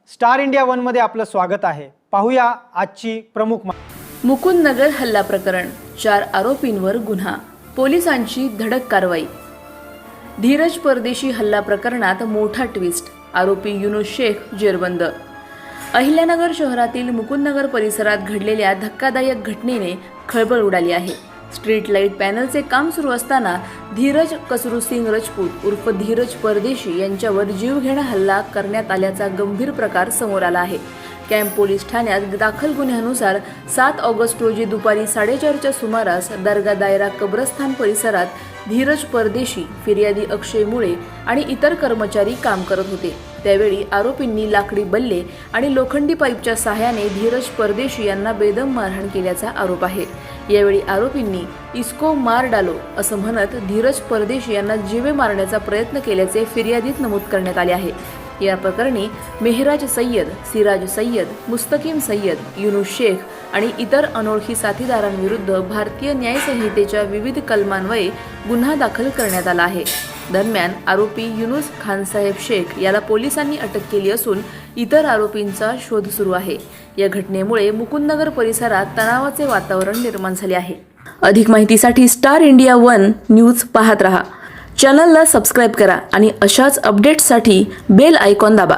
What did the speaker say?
Star India one मध्ये आपलं स्वागत आहे। पाहूया आजची प्रमुख मुकुंदनगर हल्ला प्रकरण, 4 आरोपींवर गुन्हा, पोलिसांची धडक कारवाई। धीरज परदेशी हल्ला प्रकरणात मोठा ट्विस्ट, आरोपी युनुस शेख जेरबंद। अहिल्यानगर शहरातील मुकुंदनगर परिसरात घडलेल्या धक्कादायक घटनेने खळबळ उडाली आहे। स्ट्रीट लाईट पॅनलचे काम सुरू असताना धीरज कसरूसिंग राजपूत उर्फ धीरज परदेशी यांच्यावर जीवघेणा हल्ला करण्यात आल्याचा गंभीर प्रकार समोर आला आहे। कॅम्प पोलीस ठाण्यात दाखल गुन्ह्यानुसार 7 ऑगस्ट रोजी दुपारी 4:30च्या सुमारास दर्गा दायरा कब्रस्थान परिसरात धीरज परदेशी, फिर्यादी अक्षय मुळे आणि इतर कर्मचारी काम करत होते। त्यावेळी आरोपींनी लाकडी बल्ले आणि लोखंडी पाईपच्या सहाय्याने धीरज परदेशी यांना बेदम मारहाण केल्याचा आरोप आहे। यावेळी आरोपींनी इसको मार डालो असं म्हणत धीरज परदेशी यांना जीवे मारण्याचा प्रयत्न केल्याचे फिर्यादीत नमूद करण्यात आले आहे। या प्रकरणी मेहराज सय्यद, सिराज सय्यद, मुस्तकीम सय्यद, युनुस शेख आणि इतर अनोळखी साथीदारांविरुद्ध भारतीय न्याय संहितेच्या विविध कलमान्वये गुन्हा दाखल करण्यात आला आहे। दरम्यान आरोपी युनुस खानसाहेब शेख याला पोलिसांनी अटक केली असून इतर आरोपींचा शोध सुरू आहे। या घटनेमुळे मुकुंदनगर परिसरात तणावाचे वातावरण निर्माण झाले आहे। अधिक माहितीसाठी स्टार इंडिया वन न्यूज पाहत रहा। चॅनलला सबस्क्राइब करा आणि अशाच अपडेट्ससाठी बेल आयकॉन दाबा।